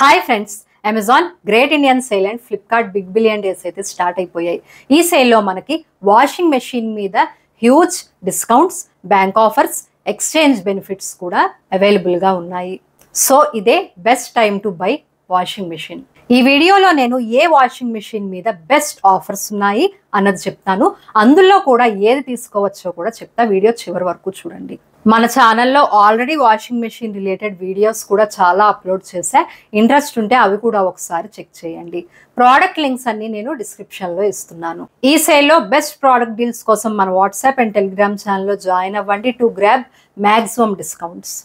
Hi friends, Amazon great Indian sale and Flipkart big billion days అయితే start అయిపోయాయి. ఈ సేల్లో మనకి వాషింగ్ మెషిన్ మీద huge discounts, bank offers, exchange benefits కూడా అవైలబుల్గా ఉన్నాయి. సో ఇదే best time to buy washing machine. ఈ వీడియోలో నేను ఏ వాషింగ్ మెషిన్ మీద బెస్ట్ ఆఫర్స్ ఉన్నాయి అన్నది చెప్తాను. అందులో కూడా ఏది తీసుకోవచ్చో కూడా చెప్తా. వీడియో చివరి వరకు చూడండి. మన ఛానల్లో already washing machine related videos కూడా చాలా అప్లోడ్ చేశా. ఇంట్రెస్ట్ ఉంటే అవి కూడా ఒకసారి చెక్ చేయండి. ప్రోడక్ట్ లింక్స్ అన్ని నేను డిస్క్రిప్షన్లో ఇస్తున్నాను. ఈ సేల్లో బెస్ట్ ప్రోడక్ట్ డీల్స్ కోసం మన వాట్సాప్ అండ్ టెలిగ్రామ్ ఛానల్లో జాయిన్ అవ్వండి టు గ్రాబ్ మ్యాక్సిమం డిస్కౌంట్స్.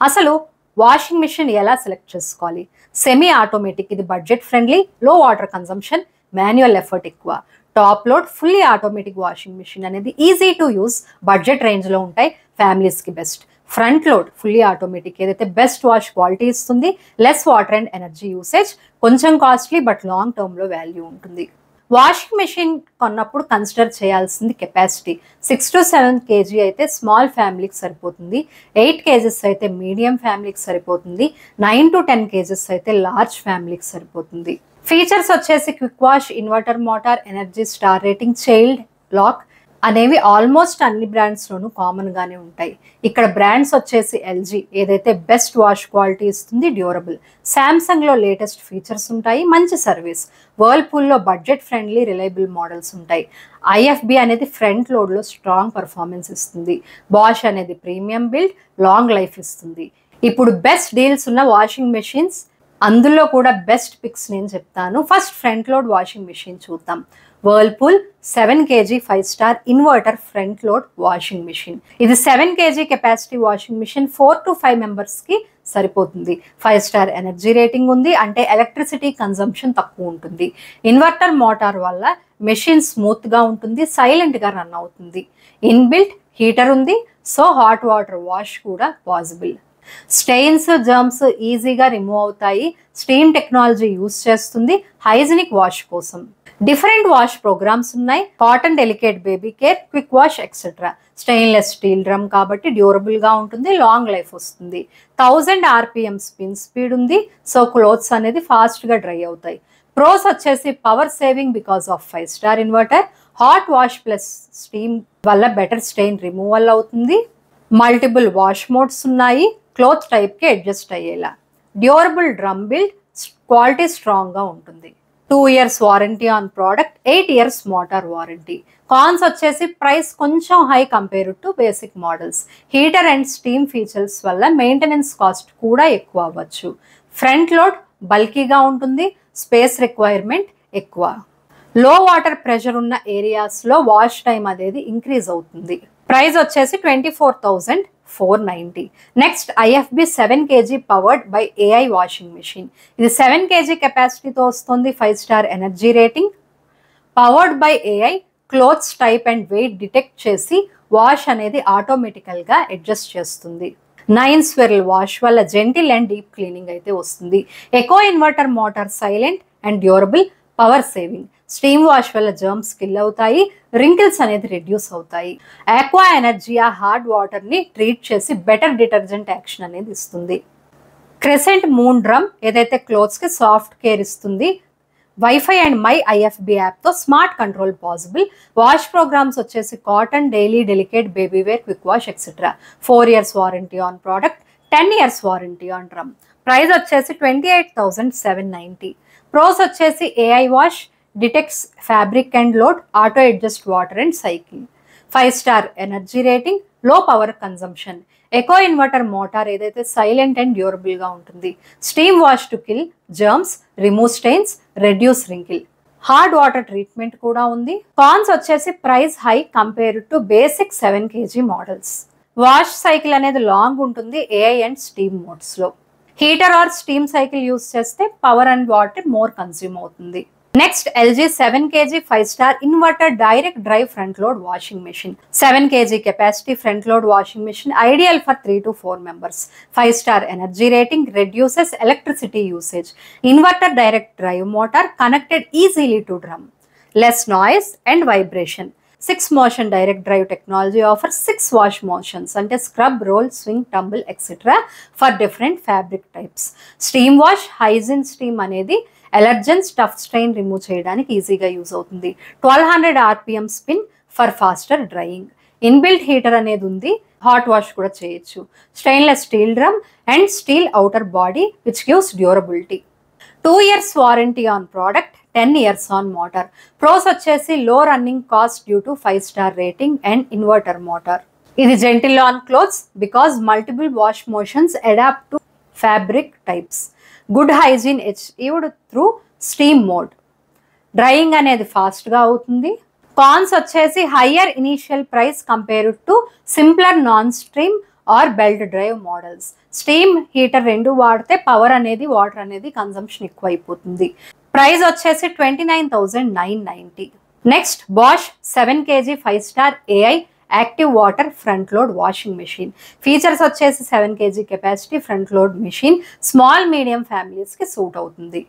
అసలు వాషింగ్ మెషిన్ ఎలా సెలెక్ట్ చేసుకోవాలి? సెమీ ఆటోమేటిక్, ఇది budget friendly, low water consumption, manual effort ఎక్కువ. Top load fully automatic washing machine అనేది ఈజీ టు యూస్, బడ్జెట్ రేంజ్లో ఉంటాయి, ఫ్యామిలీస్కి best. Front load fully automatic ఏదైతే బెస్ట్ వాష్ క్వాలిటీ ఇస్తుంది, less water and energy usage, కొంచెం costly but long టర్మ్లో value ఉంటుంది. వాషింగ్ మెషిన్ కొన్నప్పుడు కన్సిడర్ చేయాల్సింది కెపాసిటీ. 6 to 7 kg అయితే స్మాల్ ఫ్యామిలీకి సరిపోతుంది, 8 kgs అయితే మీడియం ఫ్యామిలీకి సరిపోతుంది, 9 to 10 kgs అయితే లార్జ్ ఫ్యామిలీకి సరిపోతుంది. ఫీచర్స్ వచ్చేసి quick wash, inverter motor, energy star rating, child lock అనేవి ఆల్మోస్ట్ అన్ని బ్రాండ్స్లోనూ కామన్గానే ఉంటాయి. ఇక్కడ బ్రాండ్స్ వచ్చేసి ఎల్జీ ఏదైతే బెస్ట్ వాష్ క్వాలిటీ ఇస్తుంది, డ్యూరబుల్. శాంసంగ్లో లేటెస్ట్ ఫీచర్స్ ఉంటాయి, మంచి సర్వీస్. వర్ల్పూల్లో బడ్జెట్ ఫ్రెండ్లీ రిలయబుల్ మోడల్స్ ఉంటాయి. ఐఎఫ్బి అనేది ఫ్రంట్ లోడ్లో స్ట్రాంగ్ పర్ఫార్మెన్స్ ఇస్తుంది. బాష్ అనేది ప్రీమియం బిల్డ్, లాంగ్ లైఫ్ ఇస్తుంది. ఇప్పుడు బెస్ట్ డీల్స్ ఉన్న వాషింగ్ మెషిన్స్, అందులో కూడా బెస్ట్ పిక్స్ నేను చెప్తాను. First front load washing machine చూద్దాం. Whirlpool 7 kg 5-star inverter front load washing machine. ఇది 7 kg capacity washing machine, 4 to 5 మెంబర్స్కి సరిపోతుంది. 5-star ఎనర్జీ రేటింగ్ ఉంది, అంటే ఎలక్ట్రిసిటీ కన్జంప్షన్ తక్కువ ఉంటుంది. ఇన్వర్టర్ మోటార్ వల్ల మెషిన్ స్మూత్గా ఉంటుంది, సైలెంట్గా రన్ అవుతుంది. ఇన్బిల్ట్ హీటర్ ఉంది, సో హాట్ వాటర్ వాష్ కూడా పాసిబుల్. స్టెయిన్స్, జర్మ్స్ ఈజీగా రిమూవ్ అవుతాయి. స్టీమ్ టెక్నాలజీ యూస్ చేస్తుంది హైజీనిక్ వాష్ కోసం. డిఫరెంట్ వాష్ ప్రోగ్రామ్స్ ఉన్నాయి, cotton, delicate, baby care, quick wash etcetera. Stainless steel drum కాబట్టి డ్యూరబుల్గా ఉంటుంది, లాంగ్ లైఫ్ వస్తుంది. 1000 RPM స్పిన్ స్పీడ్ ఉంది, సో క్లోత్స్ అనేది ఫాస్ట్గా డ్రై అవుతాయి. ప్రోస్ వచ్చేసి power saving because of 5-star inverter, hot wash plus steam వల్ల బెటర్ స్టెయిన్ రిమూవల్ అవుతుంది. మల్టిపుల్ వాష్ మోడ్స్ ఉన్నాయి, క్లోత్ టైప్కి అడ్జస్ట్ అయ్యేలా. డ్యూరబుల్ డ్రమ్ బిల్డ్, క్వాలిటీ స్ట్రాంగ్గా ఉంటుంది. 2 years warranty on product, 8 years motor warranty. Cons వచ్చేసి price కొంచెం high compare to basic models. Heater and steam features వల్ల మెయింటెనెన్స్ కాస్ట్ కూడా ఎక్కువ అవ్వచ్చు. ఫ్రంట్ లోడ్ బల్కీగా ఉంటుంది, స్పేస్ రిక్వైర్మెంట్ ఎక్కువ. లో వాటర్ ప్రెషర్ ఉన్న ఏరియాస్లో వాష్ టైం అనేది ఇంక్రీజ్ అవుతుంది. ప్రైస్ వచ్చేసి 24,490. Next IFB 7 kg powered by AI washing machine. ఇది 7 kg కెపాసిటీతో వస్తుంది, 5-star energy rating. Powered by AI clothes type and weight detect చేసి వాష్ అనేది ఆటోమేటికల్గా అడ్జస్ట్ చేస్తుంది. 9 స్విర్ల్ వాష్ వల్ల జెంటిల్ అండ్ డీప్ క్లీనింగ్ అయితే వస్తుంది. Eco inverter motor silent and durable, power saving. Steam wash వల్ల జర్మ్స్ కిల్ అవుతాయి, wrinkles అనేది రిడ్యూస్ అవుతాయి. ఆక్వా ఎనర్జీ ఆ హార్డ్ వాటర్ని ట్రీట్ చేసి బెటర్ డిటర్జెంట్ యాక్షన్ అనేది ఇస్తుంది. క్రెసెంట్ మూన్ డ్రమ్ ఏదైతే క్లోత్స్కి సాఫ్ట్ కేర్ ఇస్తుంది. వైఫై అండ్ మై ఐఎఫ్బి యాప్తో smart control possible. Wash programs వచ్చేసి cotton, daily, delicate, baby wear, quick wash etcetera. 4 years warranty on product, 10 years warranty on drum. Price వచ్చేసి 28,790. Pros వచ్చేసి AI wash, detects fabric and load, auto adjust water and cycle. 5-star energy rating, లో power consumption. Eco inverter motor ఏదైతే silent and డ్యూరబుల్గా ఉంటుంది. Steam wash to kill germs, remove stains, reduce wrinkle. Hard water treatment కూడా ఉంది. Cons వచ్చేసి price high compare to basic 7 kg models. Wash cycle అనేది long ఉంటుంది AI and steam మోడ్స్లో. Heater or steam cycle use చేస్తే power and water more consume అవుతుంది. Next LG 7 kg 5-star inverter direct drive front load washing machine. 7 kg capacity front load washing machine, ideal for 3 to 4 members. 5-star energy rating, reduces electricity usage. Inverter direct drive motor connected easily to drum, less noise and vibration. Six motion direct drive technology offer 6 wash motions అంటే scrub, roll, swing, tumble etcetera for different fabric types. Steam wash, hygiene steam అనేది allergens, tough strain remove చేయడానికి ఈజీగా use అవుతుంది. 1200 RPM spin for faster drying. Inbuilt heater అనేది ఉంది, hot wash కూడా చేయొచ్చు. Stainless steel drum and steel outer body which gives durability. 2 years warranty on product, 10 years on motor. Pros వచ్చేసి low running cost due to 5-star rating and inverter motor. ఇది gentle on clothes because multiple wash motions adapt to fabric types. Good hygiene achieved through steam mode. Drying అనేది ఫాస్ట్గా అవుతుంది. Cons వచ్చేసి higher initial price compared to simpler non stream or belt drive models. Steam heater రెండు వాడితే power అనేది water అనేది consumption ఎక్కువ అయిపోతుంది. ప్రైస్ వచ్చేసి 29,990. Next Bosch 7 kg 5-star AI active water front load washing machine. Features వచ్చేసి 7 kg capacity front load machine small medium ఫ్యామిలీస్కి suit అవుతుంది.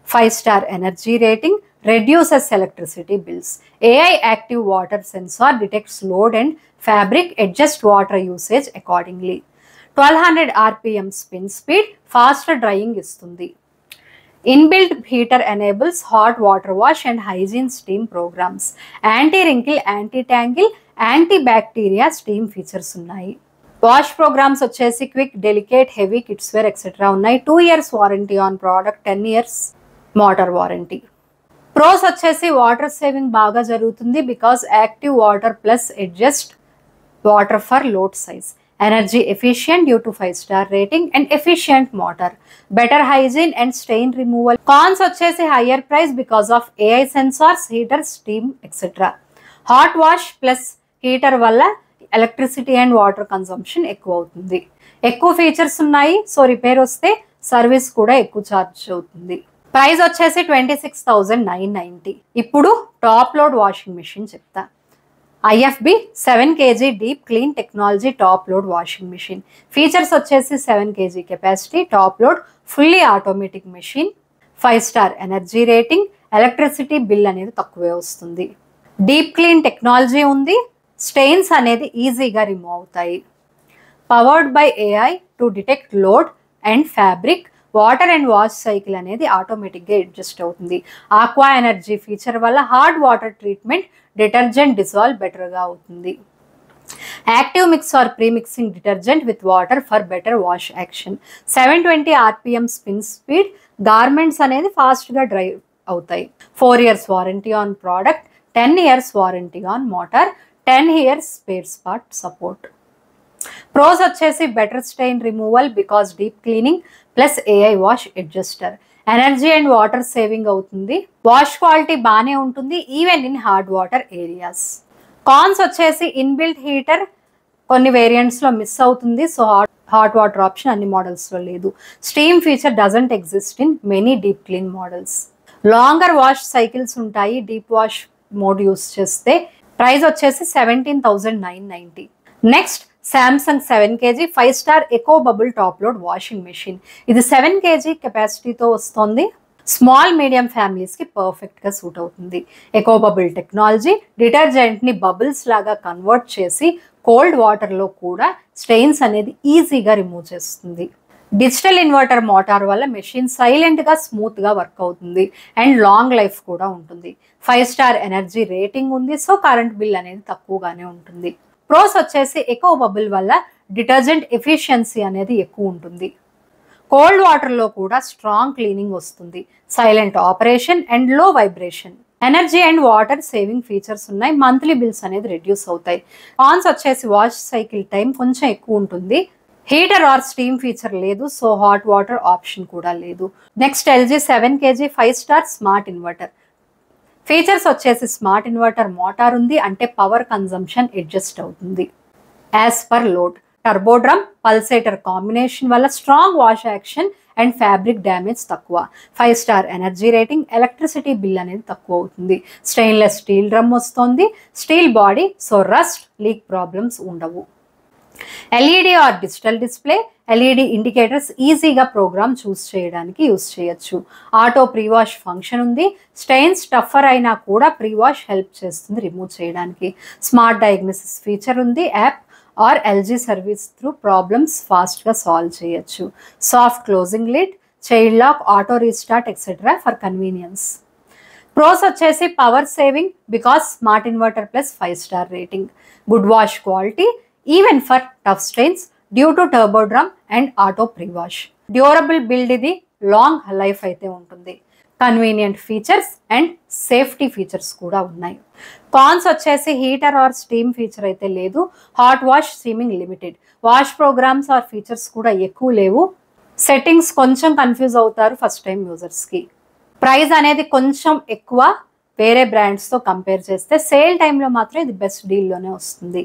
5-star energy rating, reduces electricity bills. AI active water sensor detects load and fabric, adjust water usage accordingly. 1200 RPM spin speed, faster drying istundi. Inbuilt heater enables hot water wash and hygiene steam programs. Anti-wrinkle, anti-tangle, antibacteria steam features unnai. Wash programs vachesi quick, delicate, heavy, kidswear etc. unnai. 2 years warranty on product, 10 years motor warranty. Pros వచ్చేసి water saving బాగా జరుగుతుంది because active water plus adjust water for load size. Energy efficient due to 5-star rating and efficient motor. Better hygiene and stain removal. Cons వచ్చేసి higher price because of AI sensors, heater, steam etcetera. Hot wash plus heater వల్ల electricity and water consumption ఎక్కువ అవుతుంది. ఎక్కువ features ఉన్నాయి, so repair వస్తే service కూడా ఎక్కువ charge అవుతుంది. ప్రైస్ వచ్చేసి 26,990. ఇప్పుడు టాప్ లోడ్ వాషింగ్ మెషిన్ చెప్తా. IFB 7 kg deep clean technology top load washing machine. Features వచ్చేసి 7 kg capacity, top load, fully automatic machine, 5-star energy rating, electricity bill అనేది తక్కువే వస్తుంది. డీప్ క్లీన్ టెక్నాలజీ ఉంది, stains అనేది ఈజీగా రిమూవ్ అవుతాయి. Powered by AI to detect load and fabric. Water and wash cycle అనేది ఆటోమేటిక్గా అడ్జస్ట్ అవుతుంది. ఆక్వా ఎనర్జీ ఫీచర్ వల్ల hard water treatment, detergent dissolve బెటర్గా అవుతుంది. Active mix or pre mixing detergent with water for better wash action. 720 RPM spin speed. Garments అనేది ఫాస్ట్గా dry అవుతాయి. 4 years warranty on product, 10 years warranty on motor, 10 years spare part support. Pros వచ్చేసి better stain removal because deep cleaning plus AI wash adjuster. Energy and water saving అవుతుంది. Wash quality బాగానే ఉంటుంది even in hard water areas. Cons వచ్చేసి inbuilt heater కొన్ని వేరియంట్స్లో miss అవుతుంది, so hot water option అన్ని మోడల్స్లో లేదు. Steam feature doesn't exist in many deep clean models. Longer wash cycles ఉంటాయి deep wash mode use చేస్తే. Price వచ్చేసి 17,990. Next Samsung 7 kg 5-star eco bubble top load washing machine. ఇది 7 kg కెపాసిటీతో వస్తుంది. Small medium ఫ్యామిలీస్కి పర్ఫెక్ట్గా సూట్ అవుతుంది. Eco bubble technology డిటర్జెంట్ని bubbles లాగా కన్వర్ట్ చేసి కోల్డ్ వాటర్లో కూడా స్టెయిన్స్ అనేది ఈజీగా రిమూవ్ చేస్తుంది. డిజిటల్ ఇన్వర్టర్ మోటార్ వల్ల మెషిన్ సైలెంట్గా స్మూత్గా వర్క్ అవుతుంది అండ్ లాంగ్ లైఫ్ కూడా ఉంటుంది. 5-star ఎనర్జీ రేటింగ్ ఉంది, సో కరెంట్ బిల్ అనేది తక్కువగానే ఉంటుంది. ప్రోస్ వచ్చేసి ఎకో బబుల్ వల్ల డిటర్జెంట్ ఎఫిషియన్సీ అనేది ఎక్కువ ఉంటుంది. కోల్డ్ వాటర్లో కూడా స్ట్రాంగ్ క్లీనింగ్ వస్తుంది. సైలెంట్ ఆపరేషన్ అండ్ లో vibration. Energy and water saving features ఉన్నాయి. మంత్లీ బిల్స్ అనేది రెడ్యూస్ అవుతాయి. కాన్స్ వచ్చేసి వాష్ సైకిల్ టైం కొంచెం ఎక్కువ ఉంటుంది. హీటర్ ఆర్ స్టీమ్ ఫీచర్ లేదు, సో హాట్ వాటర్ ఆప్షన్ కూడా లేదు. Next LG 7 kg 5-star smart inverter. Features వచ్చేసి స్మార్ట్ ఇన్వర్టర్ మోటార్ ఉంది అంటే పవర్ కన్జంప్షన్ అడ్జస్ట్ అవుతుంది as per load. Turbo drum, pulsator combination వల్ల strong wash action and fabric damage తక్కువ. 5-star energy rating, electricity bill అనేది తక్కువ అవుతుంది. Stainless steel drum వస్తుంది, steel body, so rust, leak problems ఉండవు. LED or digital display, LED indicators ఈజీగా program choose చేయడానికి use చేయొచ్చు. ఆటో ప్రీవాష్ ఫంక్షన్ ఉంది. స్టెయిన్స్ టఫర్ అయినా కూడా ప్రీవాష్ హెల్ప్ చేస్తుంది రిమూవ్ చేయడానికి. స్మార్ట్ డయాగ్నోసిస్ ఫీచర్ ఉంది. App or LG service through problems ఫాస్ట్గా సాల్వ్ చేయొచ్చు. Soft closing lid, child lock, auto restart etcetera for convenience. Pros వచ్చేసి power saving because smart inverter plus 5 star rating. Good wash quality even for tough stains due to turbo drum and auto prewash. Durable build ఇది, long life అయితే ఉంటుంది. Convenient features and safety features కూడా ఉన్నాయి. Cons వచ్చేసి heater or steam feature అయితే లేదు. Hot wash steaming limited. Wash programs or features కూడా ఎక్కువ లేవు. సెట్టింగ్స్ కొంచెం కన్ఫ్యూజ్ అవుతారు ఫస్ట్ టైం యూజర్స్కి. ప్రైస్ అనేది కొంచెం ఎక్కువ వేరే బ్రాండ్స్తో కంపేర్ చేస్తే. సేల్ టైంలో మాత్రం ఇది బెస్ట్ డీల్లోనే వస్తుంది.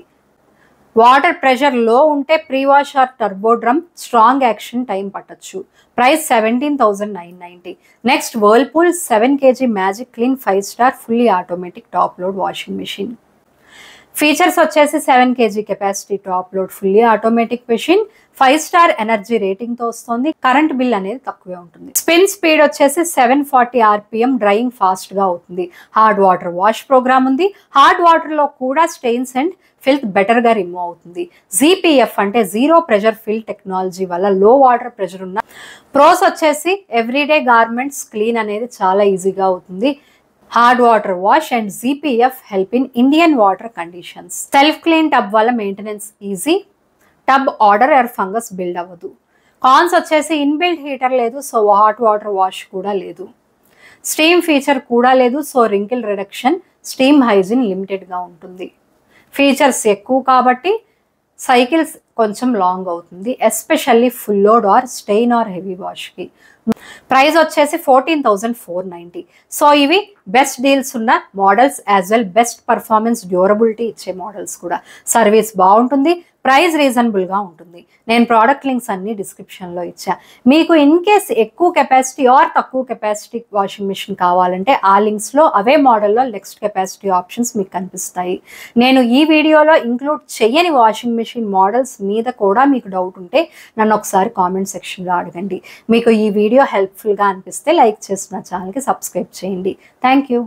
వాటర్ ప్రెషర్ లో ఉంటే pre wash or turbo drum strong action time పట్టచ్చు. Price 17,990. Next Whirlpool 7 kg magic clean 5 star fully automatic top load washing machine. Features వచ్చేసి 7 kg capacity top load fully automatic machine, 5 star energy రేటింగ్తో వస్తుంది. Current bill అనేది తక్కువే ఉంటుంది. Spin speed వచ్చేసి 740 RPM, drying ఫాస్ట్గా అవుతుంది. హార్డ్ వాటర్ వాష్ ప్రోగ్రామ్ ఉంది. హార్డ్ వాటర్లో కూడా స్టెయిన్స్ అండ్ ఫిల్త్ బెటర్గా రిమూవ్ అవుతుంది. ZPF అంటే జీరో ప్రెషర్ ఫిల్ టెక్నాలజీ వల్ల లో వాటర్ ప్రెషర్ ఉన్న. ప్రోస్ వచ్చేసి ఎవ్రీడే గార్మెంట్స్ క్లీన్ అనేది చాలా ఈజీగా అవుతుంది. Hard water wash and ZPF help in Indian water conditions. Self clean tub వల్ల maintenance easy. Tub odour or fungus build అవ్వదు. Cons వచ్చేసి ఇన్బిల్డ్ హీటర్ లేదు, సో హాట్ వాటర్ వాష్ కూడా లేదు. స్టీమ్ ఫీచర్ కూడా లేదు, so wrinkle reduction, steam hygiene లిమిటెడ్గా ఉంటుంది. ఫీచర్స్ ఎక్కువ కాబట్టి సైకిల్స్ కొంచెం లాంగ్ అవుతుంది, especially full load or stain or heavy వాష్కి. ప్రైస్ వచ్చేసి 14,490. సో ఇవి బెస్ట్ డీల్స్ ఉన్న models as well best performance durability ఇచ్చే మోడల్స్ కూడా. సర్వీస్ బాగుంటుంది, ప్రైస్ రీజనబుల్గా ఉంటుంది. నేను ప్రోడక్ట్ లింక్స్ అన్ని డిస్క్రిప్షన్లో ఇచ్చా. మీకు ఇన్ కేస్ ఎక్కువ కెపాసిటీ ఆర్ తక్కువ కెపాసిటీ వాషింగ్ మిషన్ కావాలంటే ఆ లింక్స్లో అవే మోడల్లో నెక్స్ట్ కెపాసిటీ ఆప్షన్స్ మీకు కనిపిస్తాయి. నేను ఈ వీడియోలో ఇంక్లూడ్ చేయని వాషింగ్ మిషన్ మోడల్స్ మీద కూడా మీకు డౌట్ ఉంటే నన్ను ఒకసారి కామెంట్ సెక్షన్లో అడగండి. మీకు ఈ వీడియో హెల్ప్ఫుల్గా అనిపిస్తే లైక్ చేసి నా ఛానల్కి సబ్స్క్రైబ్ చేయండి. Thank you.